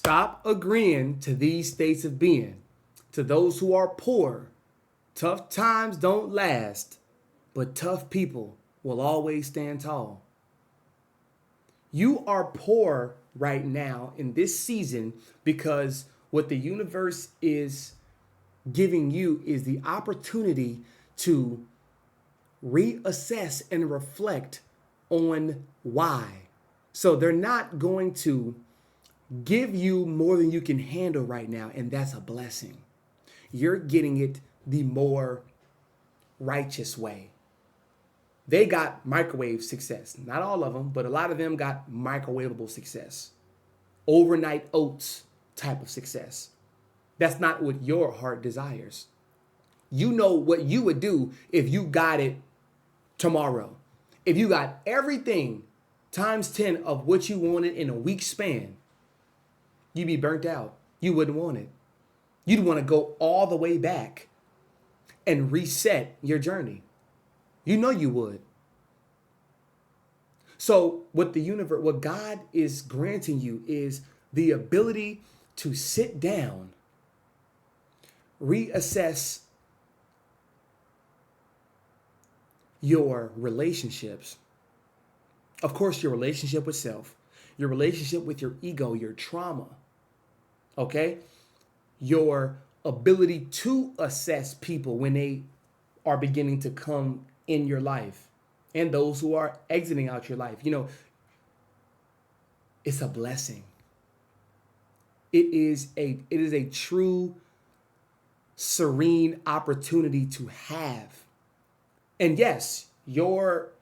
Stop agreeing to these states of being. To those who are poor, tough times don't last, but tough people will always stand tall. You are poor right now in this season because what the universe is giving you is the opportunity to reassess and reflect on why. So they're not going to give you more than you can handle right now, and that's a blessing. You're getting it the more righteous way. They got microwave success. Not all of them, but a lot of them got microwavable success. Overnight oats type of success. That's not what your heart desires. You know what you would do if you got it tomorrow. If you got everything times 10 of what you wanted in a week span, you'd be burnt out. You wouldn't want it. You'd want to go all the way back and reset your journey. You know you would. So what God is granting you is the ability to sit down, reassess your relationships. Of course, your relationship with self, your relationship with your ego, your trauma, okay? Your ability to assess people when they are beginning to come in your life and those who are exiting out your life. You know, it's a blessing. It is a true serene opportunity to have. And yes, your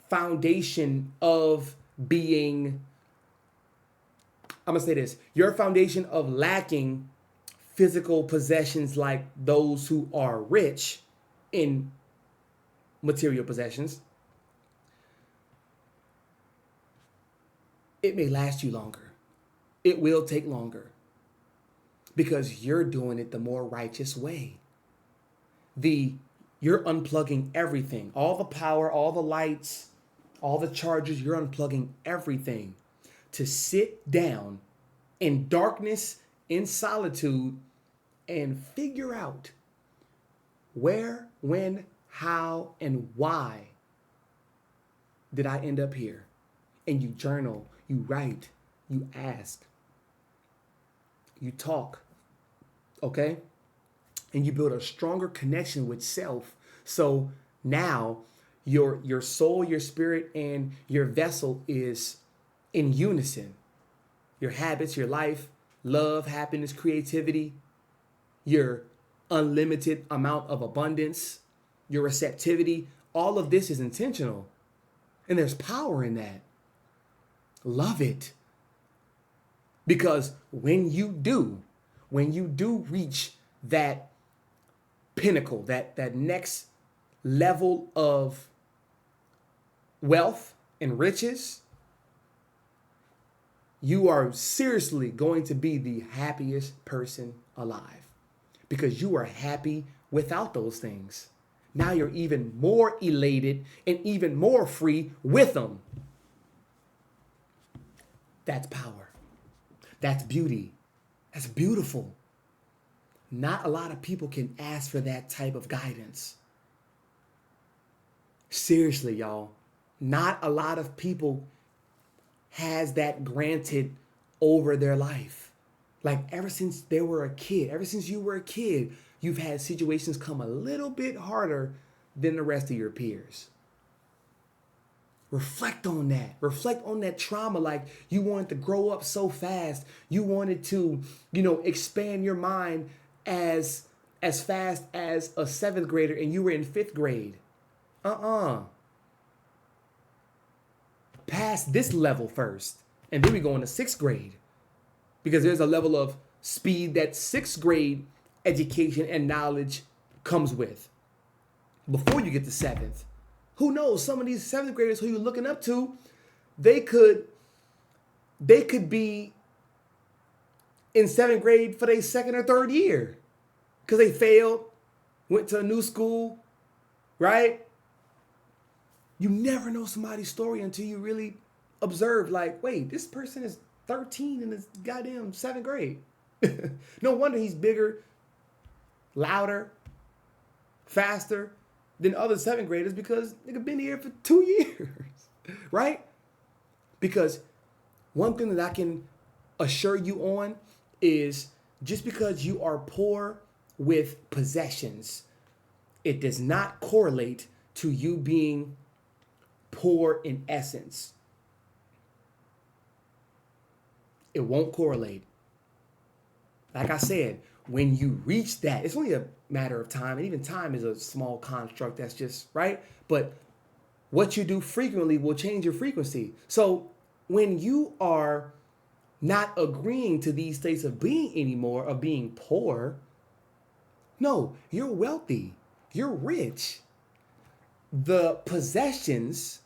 foundation of being, I'm going to say this, your foundation of lacking physical possessions like those who are rich in material possessions, it may last you longer. It will take longer because you're doing it the more righteous way. You're unplugging everything, all the power, all the lights, all the chargers, you're unplugging everything to sit down in darkness, in solitude, and figure out where, when, how, and why did I end up here? And you journal, you write, you ask, you talk, okay? And you build a stronger connection with self. So now your soul, your spirit, and your vessel is in unison. Your habits, your life, love, happiness, creativity, your unlimited amount of abundance, your receptivity, all of this is intentional. And there's power in that. Love it. Because when you do reach that pinnacle, that next level of wealth and riches, you are seriously going to be the happiest person alive because you are happy without those things. Now you're even more elated and even more free with them. That's power. That's beauty. That's beautiful. Not a lot of people can ask for that type of guidance. Seriously, y'all. Not a lot of people has that granted over their life. Like ever since they were a kid, ever since you were a kid, you've had situations come a little bit harder than the rest of your peers. Reflect on that. Reflect on that trauma. Like you wanted to grow up so fast. You wanted to, expand your mind as fast as a 7th grader and you were in 5th grade. Pass this level first. And then we go into 6th grade. Because there's a level of speed that 6th grade education and knowledge comes with. Before you get to 7th. Who knows? Some of these 7th graders who you're looking up to, they could be in 7th grade for their 2nd or 3rd year. Because they failed, went to a new school, right? You never know somebody's story until you really observe, like, wait, this person is 13 in his goddamn 7th grade. No wonder he's bigger, louder, faster than other 7th graders because nigga been here for 2 years, right? Because one thing that I can assure you on is just because you are poor with possessions, it does not correlate to you being poor in essence. It won't correlate. Like I said, when you reach that, it's only a matter of time, and even time is a small construct that's just, right? But what you do frequently will change your frequency. So when you are not agreeing to these states of being anymore, of being poor, no, you're wealthy, you're rich. The possessions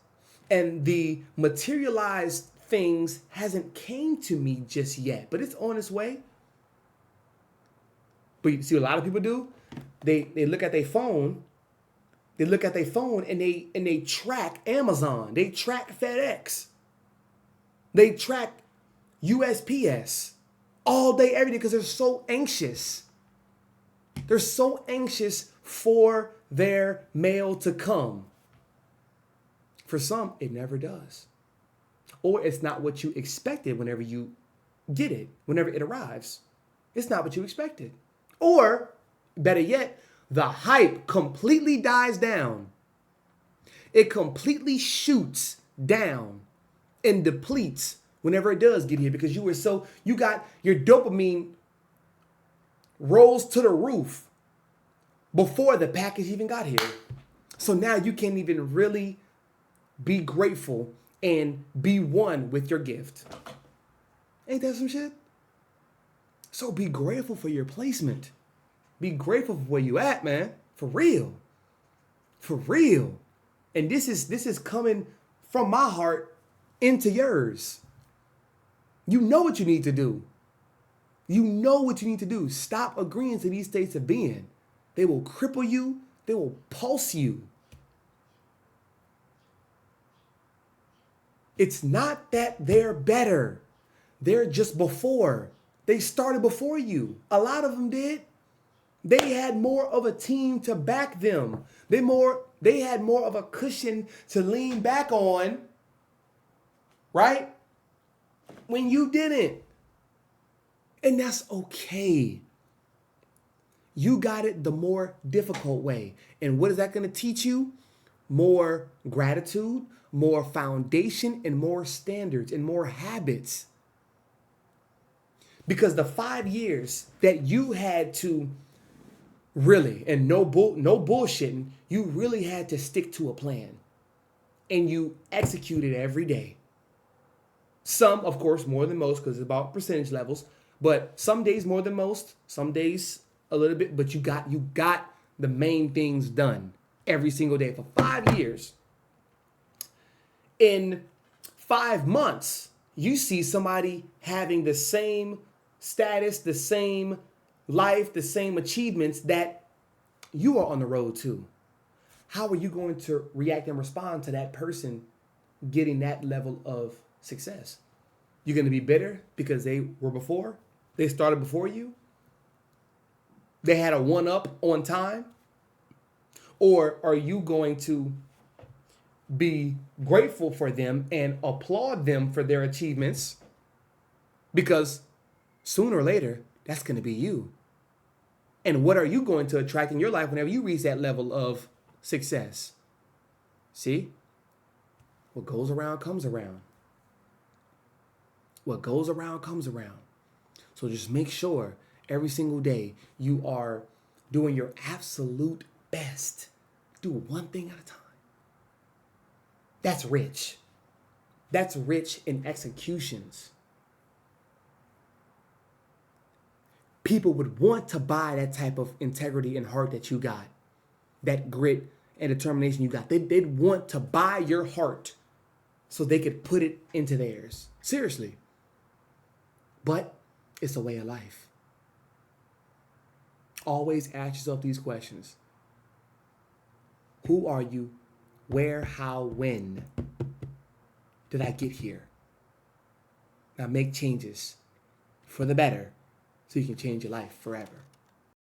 and the materialized things hasn't came to me just yet, but it's on its way. But you see what a lot of people do? They look at their phone, and they track Amazon, they track FedEx, they track USPS all day, every day, because they're so anxious. They're so anxious for their mail to come. For some, it never does. Or it's not what you expected whenever you get it, whenever it arrives. It's not what you expected. Or, better yet, the hype completely dies down. It completely shoots down and depletes whenever it does get here, because you got your dopamine rolls to the roof before the package even got here. So now you can't even really be grateful and be one with your gift. Ain't that some shit? So be grateful for your placement. Be grateful for where you at, man. For real. For real. And this is coming from my heart into yours. You know what you need to do. You know what you need to do. Stop agreeing to these states of being. They will cripple you. They will pulse you. It's not that they're better. They're just before. They started before you. A lot of them did. They had more of a team to back them. They had more of a cushion to lean back on, right? When you didn't. And that's okay. You got it the more difficult way. And what is that going to teach you? More gratitude, more foundation, and more standards, and more habits. Because the 5 years that you had to really, and no bullshitting, you really had to stick to a plan. And you executed every day. Some, of course, more than most, because it's about percentage levels. But some days more than most, some days a little bit, but you got the main things done every single day for 5 years. In 5 months, you see somebody having the same status, the same life, the same achievements that you are on the road to. How are you going to react and respond to that person getting that level of success? You're going to be bitter because they were before? They started before you? They had a one-up on time? Or are you going to be grateful for them and applaud them for their achievements? Because sooner or later, that's going to be you. And what are you going to attract in your life whenever you reach that level of success? See? What goes around comes around. What goes around comes around. So just make sure every single day you are doing your absolute best. Do one thing at a time. That's rich. That's rich in executions. People would want to buy that type of integrity and heart that you got. That grit and determination you got. They'd want to buy your heart so they could put it into theirs. Seriously. But it's a way of life. Always ask yourself these questions. Who are you? Where, how, when did I get here? Now make changes for the better so you can change your life forever.